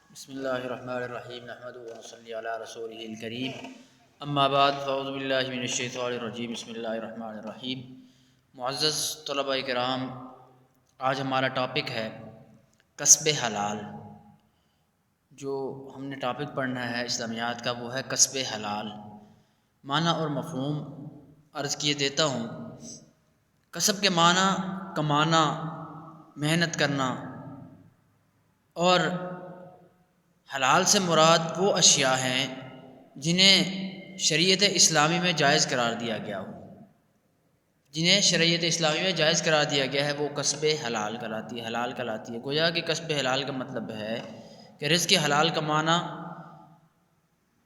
بسم اللہ الرحمن الرحیم نحمدہ و نصلی علی رسولہ الکریم اما بعد فاعوذ باللہ من الشیطان الرجیم بسم اللہ الرحمن الرحیم۔ معزز طلباء کرام، آج ہمارا ٹاپک ہے کسب حلال۔ جو ہم نے ٹاپک پڑھنا ہے اسلامیات کا وہ ہے کسب حلال۔ معنی اور مفہوم عرض کیے دیتا ہوں۔ کسب کے معنی کمانا، محنت کرنا، اور حلال سے مراد وہ اشیاء ہیں جنہیں شریعت اسلامی میں جائز قرار دیا گیا ہو۔ جنہیں شریعت اسلامی میں جائز قرار دیا گیا ہے وہ کسب حلال کہلاتی ہے۔ گویا کہ کسب حلال کا مطلب ہے کہ رزق حلال کمانا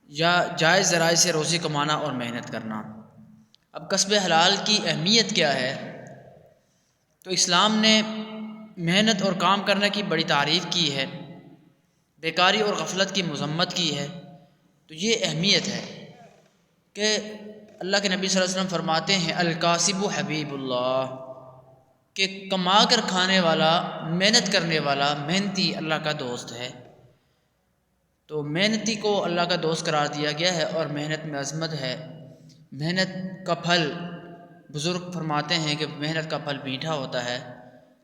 یا جائز ذرائع سے روزی کمانا اور محنت کرنا۔ اب کسب حلال کی اہمیت کیا ہے؟ تو اسلام نے محنت اور کام کرنے کی بڑی تعریف کی ہے، بیکاری اور غفلت کی مذمت کی ہے۔ تو یہ اہمیت ہے کہ اللہ کے نبی صلی اللہ علیہ وسلم فرماتے ہیں الکاسب حبیب اللہ، کہ کما کر کھانے والا، محنت کرنے والا، محنتی اللہ کا دوست ہے۔ تو محنتی کو اللہ کا دوست قرار دیا گیا ہے اور محنت میں عظمت ہے۔ محنت کا پھل، بزرگ فرماتے ہیں کہ محنت کا پھل میٹھا ہوتا ہے۔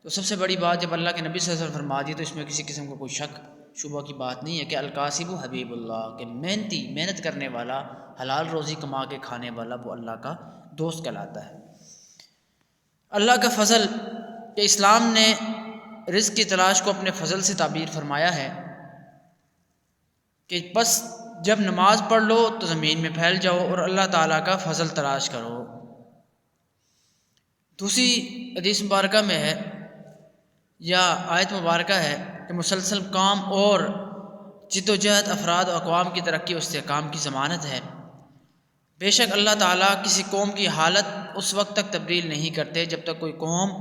تو سب سے بڑی بات جب اللہ کے نبی صلی اللہ علیہ وسلم فرما دی تو اس میں کسی قسم کا کوئی شک شبہ کی بات نہیں ہے کہ الکاسب حبیب اللہ، کہ محنتی، محنت کرنے والا، حلال روزی کما کے کھانے والا وہ اللہ کا دوست کہلاتا ہے۔ اللہ کا فضل کہ اسلام نے رزق کی تلاش کو اپنے فضل سے تعبیر فرمایا ہے کہ بس جب نماز پڑھ لو تو زمین میں پھیل جاؤ اور اللہ تعالیٰ کا فضل تلاش کرو۔ دوسری حدیث مبارکہ میں ہے یا آیت مبارکہ ہے کہ مسلسل کام اور جد و جہد افراد و اقوام کی ترقی و استحکام کی ضمانت ہے۔ بے شک اللہ تعالیٰ کسی قوم کی حالت اس وقت تک تبدیل نہیں کرتے جب تک کوئی قوم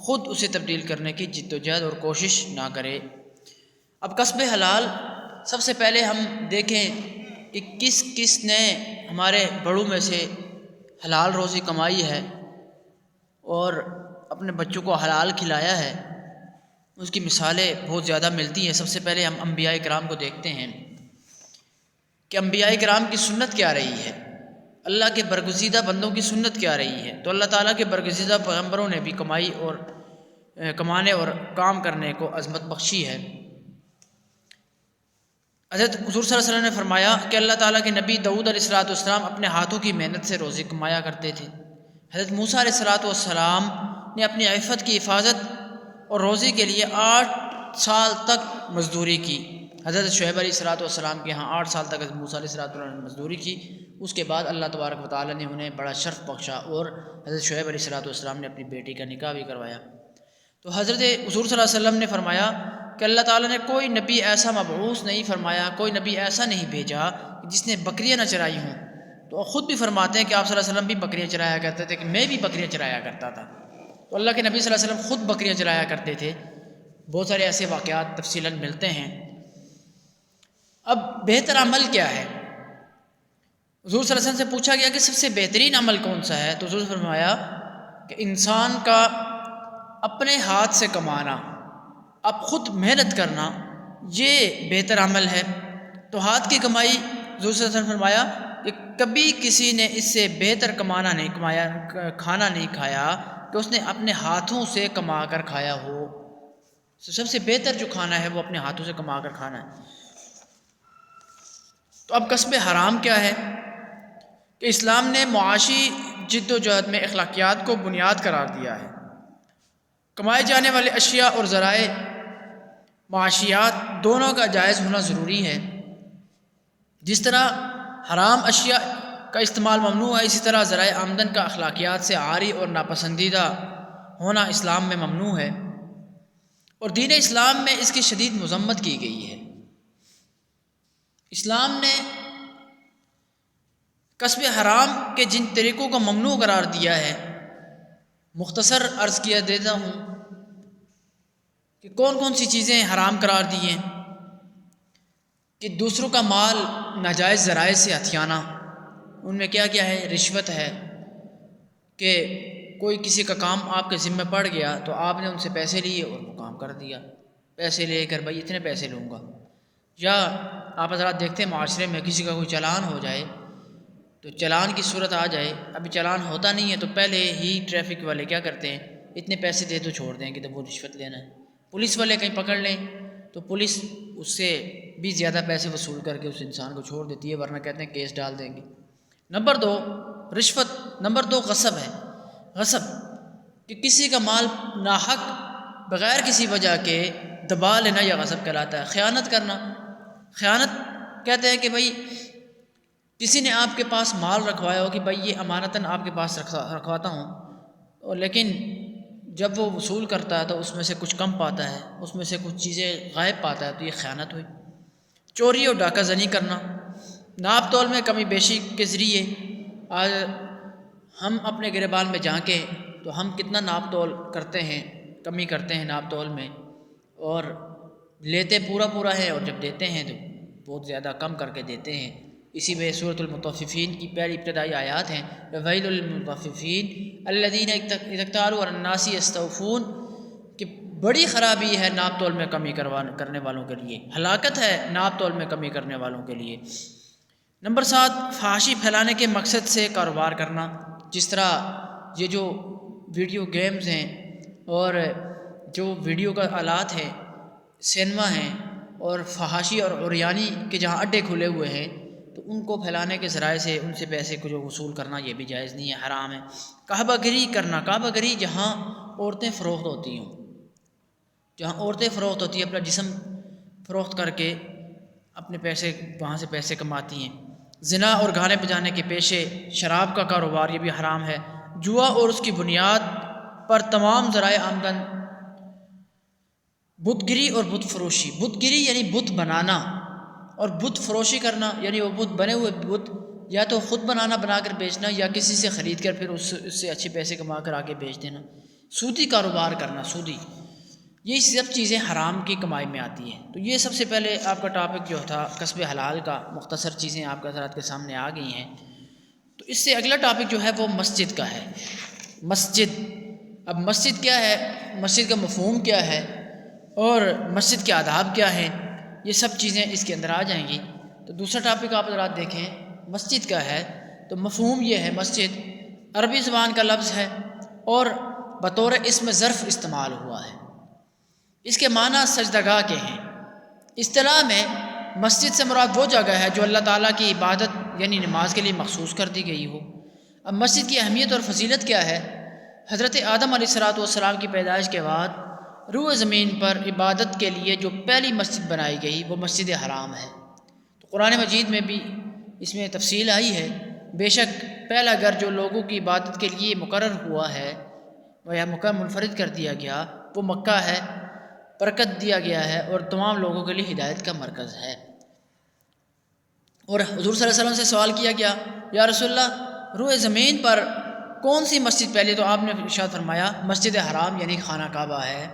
خود اسے تبدیل کرنے کی جد و جہد اور کوشش نہ کرے۔ اب کسب حلال، سب سے پہلے ہم دیکھیں کہ کس کس نے ہمارے بڑوں میں سے حلال روزی کمائی ہے اور اپنے بچوں کو حلال کھلایا ہے۔ اس کی مثالیں بہت زیادہ ملتی ہیں۔ سب سے پہلے ہم انبیاء کرام کو دیکھتے ہیں کہ انبیاء کرام کی سنت کیا رہی ہے، اللہ کے برگزیدہ بندوں کی سنت کیا رہی ہے۔ تو اللہ تعالیٰ کے برگزیدہ پیغمبروں نے بھی کمائی اور کمانے اور کام کرنے کو عظمت بخشی ہے۔ حضرت حضور صلی اللہ علیہ وسلم نے فرمایا کہ اللہ تعالیٰ کے نبی داؤد علیہ السلام اپنے ہاتھوں کی محنت سے روزی کمایا کرتے تھے۔ حضرت موسیٰ علیہ السلام نے اپنی عفت کی حفاظت اور روزی کے لیے 8 سال تک مزدوری کی۔ حضرت شعیب علیہ السلام کے ہاں 8 سال تک حضرت موسیٰ علیہ السلام نے مزدوری کی۔ اس کے بعد اللہ تبارک و تعالیٰ نے انہیں بڑا شرف بخشا اور حضرت شعیب علیہ السلام نے اپنی بیٹی کا نکاح بھی کروایا۔ تو حضرت حضور صلی اللہ علیہ وسلم نے فرمایا کہ اللہ تعالیٰ نے کوئی نبی ایسا مبعوث نہیں فرمایا، کوئی نبی ایسا نہیں بھیجا جس نے بکریاں نہ چرائی ہوں۔ تو خود بھی فرماتے ہیں کہ آپ صلی اللہ علیہ وسلم بھی بکریاں چرایا کرتے تھے، کہ میں بھی بکریاں چرایا کرتا تھا۔ تو اللہ کے نبی صلی اللہ علیہ وسلم خود بکریاں چرایا کرتے تھے۔ بہت سارے ایسے واقعات تفصیلاً ملتے ہیں۔ اب بہتر عمل کیا ہے؟ حضور صلی اللہ علیہ وسلم سے پوچھا گیا کہ سب سے بہترین عمل کون سا ہے؟ تو حضور نے فرمایا کہ انسان کا اپنے ہاتھ سے کمانا، اب خود محنت کرنا، یہ بہتر عمل ہے۔ تو ہاتھ کی کمائی، حضور صلی اللہ علیہ وسلم نے فرمایا کہ کبھی کسی نے اس سے بہتر کمانا نہیں کمایا، کھانا نہیں کھایا کہ اس نے اپنے ہاتھوں سے کما کر کھایا ہو۔ سب سے بہتر جو کھانا ہے وہ اپنے ہاتھوں سے کما کر کھانا ہے۔ تو اب کسب حرام کیا ہے؟ کہ اسلام نے معاشی جد و جہد میں اخلاقیات کو بنیاد قرار دیا ہے۔ کمائے جانے والے اشیاء اور ذرائع معاشیات دونوں کا جائز ہونا ضروری ہے۔ جس طرح حرام اشیاء کا استعمال ممنوع ہے، اسی طرح ذرائع آمدن کا اخلاقیات سے عاری اور ناپسندیدہ ہونا اسلام میں ممنوع ہے، اور دین اسلام میں اس کی شدید مذمت کی گئی ہے۔ اسلام نے کسب حرام کے جن طریقوں کو ممنوع قرار دیا ہے، مختصر عرض کیا دیتا ہوں کہ کون کون سی چیزیں حرام قرار دی ہیں۔ کہ دوسروں کا مال ناجائز ذرائع سے ہتھیانا، ان میں کیا کیا ہے؟ رشوت ہے، کہ کوئی کسی کا کام آپ کے ذمہ پڑ گیا تو آپ نے ان سے پیسے لیے اور وہ کام کر دیا، پیسے لے کر بھائی اتنے پیسے لوں گا، یا آپ حضرات دیکھتے ہیں معاشرے میں کسی کا کوئی چلان ہو جائے تو چلان کی صورت آ جائے، ابھی چلان ہوتا نہیں ہے تو پہلے ہی ٹریفک والے کیا کرتے ہیں، اتنے پیسے دے تو چھوڑ دیں کہ تو وہ رشوت لینا ہے، پولیس والے کہیں پکڑ لیں تو پولیس اس سے بھی زیادہ پیسے وصول کر کے اس انسان کو چھوڑ دیتی ہے، ورنہ کہتے ہیں کیس ڈال دیں گے۔ نمبر 2 رشوت، نمبر 2 غصب ہے۔ غصب کہ کسی کا مال ناحق بغیر کسی وجہ کے دبا لینا یا غصب کہلاتا ہے۔ خیانت کرنا، خیانت کہتے ہیں کہ بھائی کسی نے آپ کے پاس مال رکھوایا ہو کہ بھائی یہ امانتاً آپ کے پاس رکھواتا ہوں، اور لیکن جب وہ وصول کرتا ہے تو اس میں سے کچھ کم پاتا ہے، اس میں سے کچھ چیزیں غائب پاتا ہے، تو یہ خیانت ہوئی۔ چوری اور ڈاکہ زنی کرنا، ناپ تول میں کمی بیشی کے ذریعے آج ہم اپنے گریبان میں جھانکیں تو ہم کتنا ناپ تول کرتے ہیں، کمی کرتے ہیں ناپ تول میں، اور لیتے پورا ہے اور جب دیتے ہیں تو بہت زیادہ کم کر کے دیتے ہیں۔ اسی میں سورۃ المطففین کی پہلی ابتدائی آیات ہیں، وَوَيْلٌ لِّلْمُطَفِّفِينَ الَّذِينَ إِذَا اكْتَالُوا عَلَى النَّاسِ يَسْتَوْفُونَ کہ بڑی خرابی ہے ناپ تول میں کمی کرنے والوں کے لیے، ہلاکت ہے ناپ تول میں کمی کرنے والوں کے لیے۔ نمبر 7 فحاشی پھیلانے کے مقصد سے کاروبار کرنا، جس طرح یہ جو ویڈیو گیمز ہیں اور جو ویڈیو کا آلات ہیں، سینما ہیں، اور فحاشی اور عریانی کے جہاں اڈے کھلے ہوئے ہیں تو ان کو پھیلانے کے ذرائع سے ان سے پیسے کو جو وصول کرنا یہ بھی جائز نہیں ہے، حرام ہے۔ کعبہ گری کرنا، کعبہ گری جہاں عورتیں فروخت ہوتی ہوں، جہاں عورتیں فروخت ہوتی ہیں، اپنا جسم فروخت کر کے اپنے پیسے وہاں سے پیسے کماتی ہیں۔ زنا اور گانے بجانے کے پیشے، شراب کا کاروبار یہ بھی حرام ہے۔ جوا اور اس کی بنیاد پر تمام ذرائع آمدن، بت گری اور بت فروشی، بت گری یعنی بت بنانا، اور بت فروشی کرنا یعنی وہ بت بنے ہوئے بت یا تو خود بنا کر بیچنا یا کسی سے خرید کر پھر اس سے اچھے پیسے کما کر آگے بیچ دینا۔ سودی کاروبار کرنا، سودی، یہ سب چیزیں حرام کی کمائی میں آتی ہیں۔ تو یہ سب سے پہلے آپ کا ٹاپک جو تھا کسب حلال کا، مختصر چیزیں آپ کے حضرات کے سامنے آ گئی ہیں۔ تو اس سے اگلا ٹاپک جو ہے وہ مسجد کا ہے۔ مسجد، اب مسجد کیا ہے، مسجد کا مفہوم کیا ہے اور مسجد کے آداب کیا ہیں، یہ سب چیزیں اس کے اندر آ جائیں گی۔ تو دوسرا ٹاپک آپ حضرات دیکھیں، مسجد کا ہے تو مفہوم یہ ہے، مسجد عربی زبان کا لفظ ہے اور بطور اسم ظرف استعمال ہوا ہے، اس کے معنی سجدگاہ کے ہیں۔ اصطلاح میں مسجد سے مراد وہ جگہ ہے جو اللہ تعالیٰ کی عبادت یعنی نماز کے لیے مخصوص کر دی گئی ہو۔ اب مسجد کی اہمیت اور فضیلت کیا ہے؟ حضرت آدم علیہ السلام کی پیدائش کے بعد روئے زمین پر عبادت کے لیے جو پہلی مسجد بنائی گئی وہ مسجد حرام ہے۔ تو قرآن مجید میں بھی اس میں تفصیل آئی ہے، بے شک پہلا گھر جو لوگوں کی عبادت کے لیے مقرر ہوا ہے یا منفرد کر دیا گیا وہ مکہ ہے، برکت دیا گیا ہے اور تمام لوگوں کے لیے ہدایت کا مرکز ہے۔ اور حضور صلی اللہ علیہ وسلم سے سوال کیا گیا، یا رسول اللہ روئے زمین پر کون سی مسجد پہلے؟ تو آپ نے ارشاد فرمایا مسجد حرام یعنی خانہ کعبہ ہے۔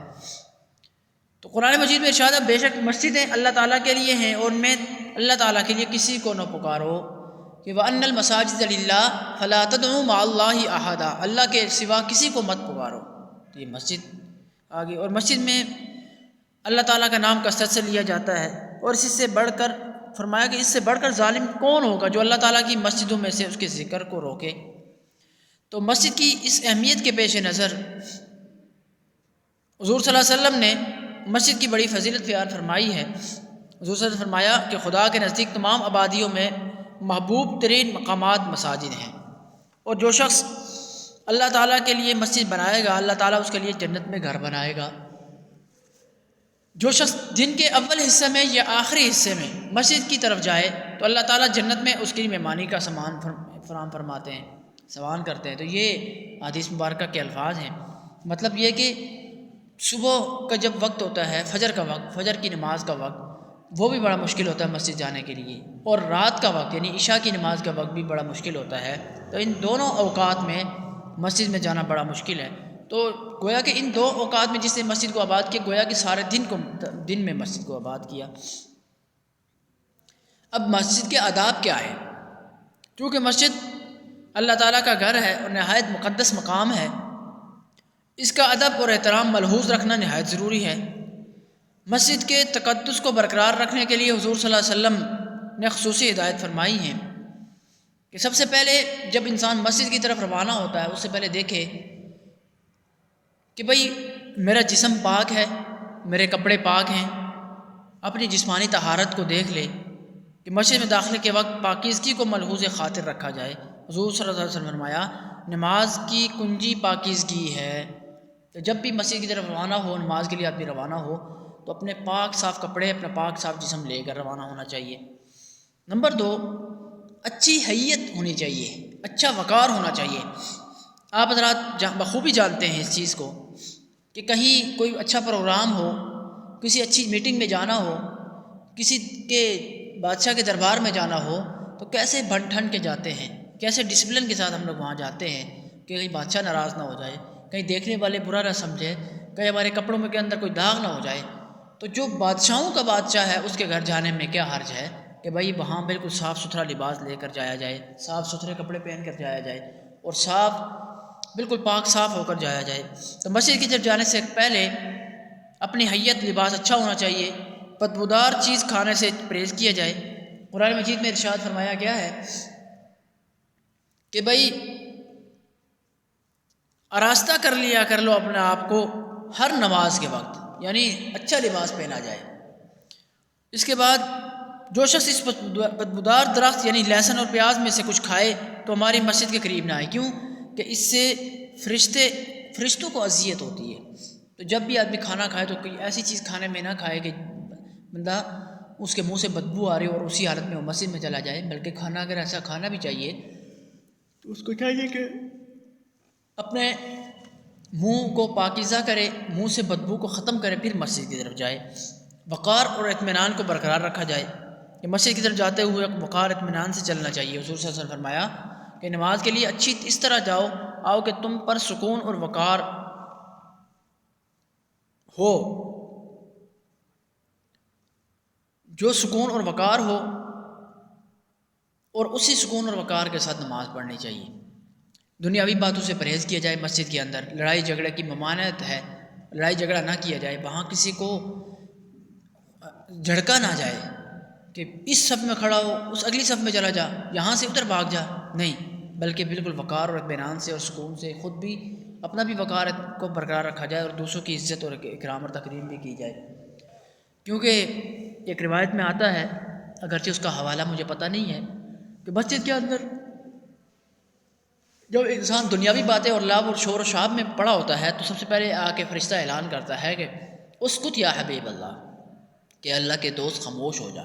تو قرآن مجید میں ارشاد ہے بے شک مسجدیں اللہ تعالیٰ کے لیے ہیں اور میں اللہ تعالیٰ کے لیے کسی کو نہ پکارو، کہ وَأَنَّ الْمَسَاجِدَ لِلَّهِ فَلَا تَدْعُوا مَعَ اللَّهِ أَحَدًا، اللہ کے سوا کسی کو مت پکارو۔ تو یہ مسجد آگے، اور مسجد میں اللہ تعالیٰ کا نام کثرت سے لیا جاتا ہے، اور اس سے بڑھ کر فرمایا کہ اس سے بڑھ کر ظالم کون ہوگا جو اللہ تعالیٰ کی مسجدوں میں سے اس کے ذکر کو روکے۔ تو مسجد کی اس اہمیت کے پیش نظر حضور صلی اللہ علیہ وسلم نے مسجد کی بڑی فضیلت بیان فرمائی ہے۔ حضور صلی اللہ علیہ وسلم نے فرمایا کہ خدا کے نزدیک تمام آبادیوں میں محبوب ترین مقامات مساجد ہیں، اور جو شخص اللہ تعالیٰ کے لیے مسجد بنائے گا اللہ تعالیٰ اس کے لیے جنت میں گھر بنائے گا۔ جو شخص دن کے اول حصے میں یا آخری حصے میں مسجد کی طرف جائے تو اللہ تعالیٰ جنت میں اس کی مہمانی کا سامان فراہم فرماتے ہیں، سامان کرتے ہیں۔ تو یہ حدیث مبارکہ کے الفاظ ہیں۔ مطلب یہ کہ صبح کا جب وقت ہوتا ہے، فجر کا وقت، فجر کی نماز کا وقت، وہ بھی بڑا مشکل ہوتا ہے مسجد جانے کے لیے، اور رات کا وقت یعنی عشاء کی نماز کا وقت بھی بڑا مشکل ہوتا ہے۔ تو ان دونوں اوقات میں مسجد میں جانا بڑا مشکل ہے۔ تو گویا کہ ان دو اوقات میں جس نے مسجد کو آباد کیا، گویا کہ سارے دن میں مسجد کو آباد کیا۔ اب مسجد کے آداب کیا ہے؟ کیونکہ مسجد اللہ تعالیٰ کا گھر ہے اور نہایت مقدس مقام ہے، اس کا ادب اور احترام ملحوظ رکھنا نہایت ضروری ہے۔ مسجد کے تقدس کو برقرار رکھنے کے لیے حضور صلی اللہ علیہ وسلم نے خصوصی ہدایت فرمائی ہیں کہ سب سے پہلے جب انسان مسجد کی طرف روانہ ہوتا ہے اس سے پہلے دیکھے کہ بھئی میرا جسم پاک ہے، میرے کپڑے پاک ہیں، اپنی جسمانی طہارت کو دیکھ لے کہ مسجد میں داخلے کے وقت پاکیزگی کو ملحوظ خاطر رکھا جائے۔ حضور صلی اللہ علیہ وسلم نے فرمایا نماز کی کنجی پاکیزگی ہے، تو جب بھی مسجد کی طرف روانہ ہو، نماز کے لیے آدمی روانہ ہو تو اپنے پاک صاف کپڑے، اپنا پاک صاف جسم لے کر روانہ ہونا چاہیے۔ نمبر 2، اچھی حیت ہونی چاہیے، اچھا وقار ہونا چاہیے۔ آپ حضرات بخوبی جانتے ہیں اس چیز کو کہ کہیں کوئی اچھا پروگرام ہو، کسی اچھی میٹنگ میں جانا ہو، کسی کے بادشاہ کے دربار میں جانا ہو تو کیسے بن ٹھن کے جاتے ہیں، کیسے ڈسپلن کے ساتھ ہم لوگ وہاں جاتے ہیں کہ کہیں بادشاہ ناراض نہ ہو جائے، کہیں دیکھنے والے برا نہ سمجھے، کہیں ہمارے کپڑوں میں کے اندر کوئی داغ نہ ہو جائے۔ تو جو بادشاہوں کا بادشاہ ہے اس کے گھر جانے میں کیا حرج ہے کہ بھائی وہاں بالکل صاف ستھرا لباس لے کر جایا جائے، صاف ستھرے کپڑے پہن کر جایا جائے اور بالکل پاک صاف ہو کر جایا جائے۔ تو مسجد کی طرف جانے سے پہلے اپنی حیت لباس اچھا ہونا چاہیے، بدبودار چیز کھانے سے پرہیز کیا جائے۔ قرآن مجید میں ارشاد فرمایا گیا ہے کہ بھائی آراستہ کر لیا کر لو اپنے آپ کو ہر نماز کے وقت، یعنی اچھا لباس پہنا جائے۔ اس کے بعد جو شخص اس بدبودار درخت یعنی لہسن اور پیاز میں سے کچھ کھائے تو ہماری مسجد کے قریب نہ آئے، کیوں کہ اس سے فرشتوں کو اذیت ہوتی ہے۔ تو جب بھی آدمی کھانا کھائے تو کوئی ایسی چیز کھانے میں نہ کھائے کہ بندہ اس کے منہ سے بدبو آ رہی ہو اور اسی حالت میں وہ مسجد میں چلا جائے، بلکہ کھانا اگر ایسا کھانا بھی چاہیے تو اس کو چاہیے کہ اپنے منہ کو پاکیزہ کرے، منہ سے بدبو کو ختم کرے، پھر مسجد کی طرف جائے۔ وقار اور اطمینان کو برقرار رکھا جائے کہ مسجد کی طرف جاتے ہوئے وقار اطمینان سے چلنا چاہیے۔ حضور صلی اللہ علیہ وسلم نے فرمایا کہ نماز کے لیے اچھی اس طرح آؤ کہ تم پر سکون اور وقار ہو، جو سکون اور وقار ہو، اور اسی سکون اور وقار کے ساتھ نماز پڑھنی چاہیے۔ دنیاوی باتوں سے پرہیز کیا جائے، مسجد کے اندر لڑائی جھگڑے کی ممانعت ہے، لڑائی جھگڑا نہ کیا جائے، وہاں کسی کو جھڑکا نہ جائے کہ اس صف میں کھڑا ہو اس اگلی صف میں چلا جا، یہاں سے ادھر بھاگ جا، نہیں، بلکہ بالکل وقار اور اطمینان سے اور سکون سے خود بھی اپنا بھی وقار کو برقرار رکھا جائے اور دوسروں کی عزت اور اکرام اور تکریم بھی کی جائے۔ کیونکہ ایک روایت میں آتا ہے، اگرچہ اس کا حوالہ مجھے پتہ نہیں ہے، کہ مسجد کے اندر جب انسان دنیاوی باتیں اور لعب اور شور و شعب میں پڑا ہوتا ہے تو سب سے پہلے آ کے فرشتہ اعلان کرتا ہے کہ اسکت یا حبیب اللہ، کہ اللہ کے دوست خاموش ہو جا۔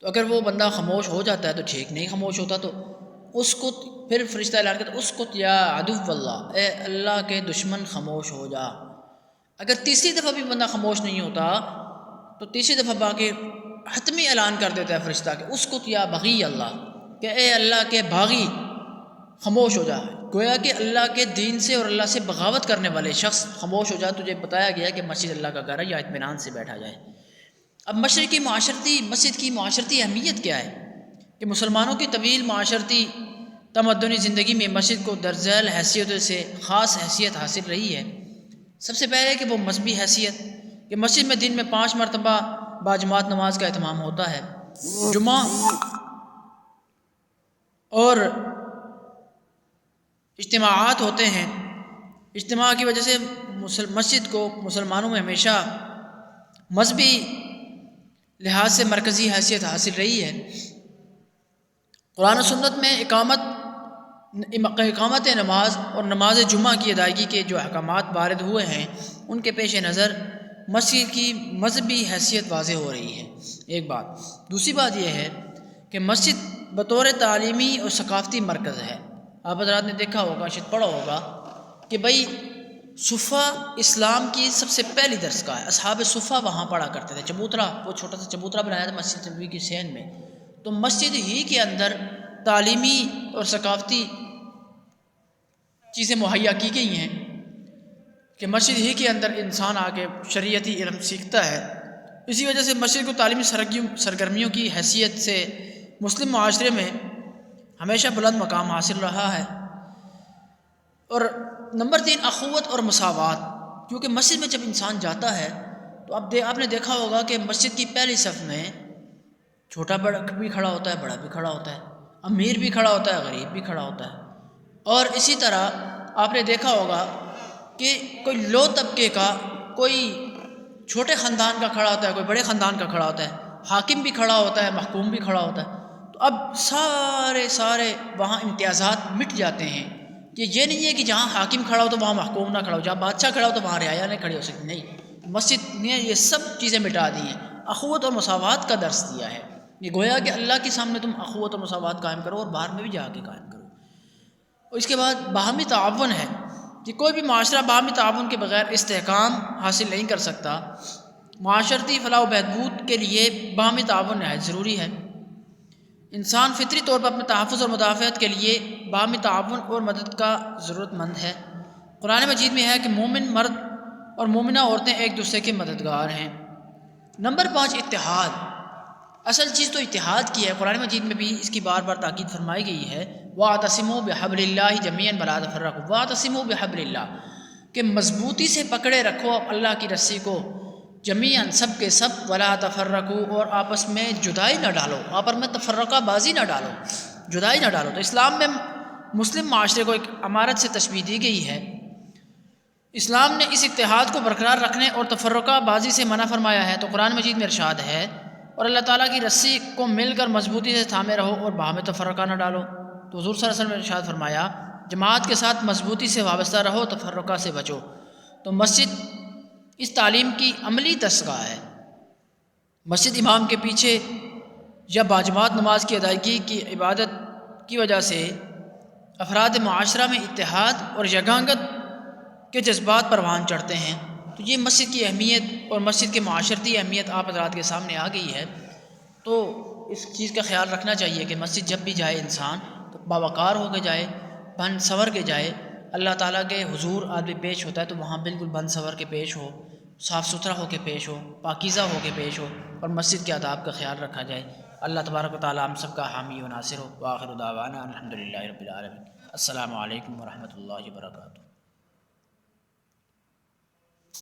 تو اگر وہ بندہ خاموش ہو جاتا ہے تو ٹھیک، نہیں خاموش ہوتا تو اسکت، پھر فرشتہ اعلان کرتا ہے اسکت یا عدو اللہ، اے اللہ کے دشمن خاموش ہو جا۔ اگر تیسری دفعہ بھی بندہ خاموش نہیں ہوتا تو تیسری دفعہ باقی حتمی اعلان کر دیتا ہے فرشتہ کہ اسکت یا بغی اللہ، کہ اے اللہ کے باغی خاموش ہو جا۔ گویا کہ اللہ کے دین سے اور اللہ سے بغاوت کرنے والے شخص خاموش ہو جا۔ تجھے بتایا گیا کہ مسجد اللہ کا گھر ہے، یا اطمینان سے بیٹھا جائے۔ اب مسجد کی معاشرتی اہمیت کیا ہے کہ مسلمانوں کی طویل معاشرتی تمدنی زندگی میں مسجد کو درج ذیل حیثیتوں سے خاص حیثیت حاصل رہی ہے۔ سب سے پہلے کہ وہ مذہبی حیثیت، کہ مسجد میں دن میں 5 مرتبہ باجماعت نماز کا اہتمام ہوتا ہے۔ جمعہ اور اجتماعات ہوتے ہیں۔ اجتماع کی وجہ سے مسجد کو مسلمانوں میں ہمیشہ مذہبی لحاظ سے مرکزی حیثیت حاصل رہی ہے۔ قرآن و سنت میں اقامت نماز اور نماز جمعہ کی ادائیگی کے جو احکامات وارد ہوئے ہیں ان کے پیش نظر مسجد کی مذہبی حیثیت واضح ہو رہی ہے، ایک بات۔ دوسری بات یہ ہے کہ مسجد بطور تعلیمی اور ثقافتی مرکز ہے۔ آپ حضرات نے دیکھا ہوگا، شاید پڑھا ہوگا کہ بھئی صفہ اسلام کی سب سے پہلی درسگاہ ہے۔ اصحاب صفہ وہاں پڑھا کرتے تھے، چبوترا، وہ چھوٹا سا چبوترا بنایا تھا مسجد نبوی کی سین میں۔ تو مسجد ہی کے اندر تعلیمی اور ثقافتی چیزیں مہیا کی گئی ہیں کہ مسجد ہی کے اندر انسان آ کے شریعتی علم سیکھتا ہے۔ اسی وجہ سے مسجد کو تعلیمی سرگرمیوں کی حیثیت سے مسلم معاشرے میں ہمیشہ بلند مقام حاصل رہا ہے۔ اور نمبر 3، اخوت اور مساوات، کیونکہ مسجد میں جب انسان جاتا ہے تو تو اب آپ نے دیکھا ہوگا کہ مسجد کی پہلی صف میں چھوٹا بڑا بھی کھڑا ہوتا ہے، بڑا بھی کھڑا ہوتا ہے، امیر بھی کھڑا ہوتا ہے، غریب بھی کھڑا ہوتا ہے۔ اور اسی طرح آپ نے دیکھا ہوگا کہ کوئی لو طبقے کا، کوئی چھوٹے خاندان کا کھڑا ہوتا ہے، کوئی بڑے خاندان کا کھڑا ہوتا ہے، حاکم بھی کھڑا ہوتا ہے، محکوم بھی کھڑا ہوتا ہے۔ تو اب سارے وہاں امتیازات مٹ جاتے ہیں کہ یہ نہیں ہے کہ جہاں حاکم کھڑا ہو تو وہاں محکوم نہ کھڑا ہو، جہاں بادشاہ کھڑا ہو تو وہاں رعایا نہیں کھڑی ہو سکتی۔ نہیں، مسجد نے یہ سب چیزیں مٹا دی ہیں، اخوت اور مساوات کا درس دیا ہے۔ یہ گویا کہ اللہ کے سامنے تم اخوت اور مساوات قائم کرو اور باہر میں بھی جا کے قائم کرو۔ اور اس کے بعد باہمی تعاون ہے کہ کوئی بھی معاشرہ باہمی تعاون کے بغیر استحکام حاصل نہیں کر سکتا۔ معاشرتی فلاح و بہبود کے لیے باہمی تعاون نہایت ضروری ہے۔ انسان فطری طور پر اپنے تحفظ اور مدافعت کے لیے باہمی تعاون اور مدد کا ضرورت مند ہے۔ قرآن مجید میں ہے کہ مومن مرد اور مومنہ عورتیں ایک دوسرے کے مددگار ہیں۔ نمبر 5، اتحاد۔ اصل چیز تو اتحاد کی ہے۔ قرآن مجید میں بھی اس کی بار بار تاکید فرمائی گئی ہے، وَاعْتَصِمُوا بِحَبْلِ اللَّهِ جَمِيعًا وَلَا تَفَرَّقُوا، وَاعْتَصِمُوا بِحَبْلِ اللَّهِ، کہ مضبوطی سے پکڑے رکھو اللہ کی رسی کو، جمیعاً سب کے سب، وَلَا تَفَرَّقُوا، اور آپس میں جدائی نہ ڈالو، آپس میں تفرقہ بازی نہ ڈالو، جدائی نہ ڈالو۔ تو اسلام میں مسلم معاشرے کو ایک امارت سے تشبیہ دی گئی ہے۔ اسلام نے اس اتحاد کو برقرار رکھنے اور تفرقہ بازی سے منع فرمایا ہے۔ تو قرآن مجید میں ارشاد ہے، اور اللہ تعالیٰ کی رسی کو مل کر مضبوطی سے تھامے رہو اور باہم تفرقہ نہ ڈالو۔ تو حضور صلی اللہ علیہ وسلم نے ارشاد فرمایا، جماعت کے ساتھ مضبوطی سے وابستہ رہو، تفرقہ سے بچو۔ تو مسجد اس تعلیم کی عملی دستگاہ ہے۔ مسجد امام کے پیچھے یا باجماعت نماز کی ادائیگی کی عبادت کی وجہ سے افراد معاشرہ میں اتحاد اور یگانگت کے جذبات پروان چڑھتے ہیں۔ تو یہ مسجد کی اہمیت اور مسجد کے معاشرتی اہمیت آپ حضرات کے سامنے آ گئی ہے۔ تو اس چیز کا خیال رکھنا چاہیے کہ مسجد جب بھی جائے انسان تو باوقار ہو کے جائے، بن سور کے جائے۔ اللہ تعالیٰ کے حضور آدمی پیش ہوتا ہے تو وہاں بالکل بن سور کے پیش ہو، صاف ستھرا ہو کے پیش ہو، پاکیزہ ہو کے پیش ہو، اور مسجد کے آداب کا خیال رکھا جائے۔ اللہ تبارک و تعالیٰ ہم سب کا حامی و ناصر ہو۔ وآخر دعوانا الحمدللہ رب العالمین۔ السلام علیکم ورحمۃ اللہ وبرکاتہ۔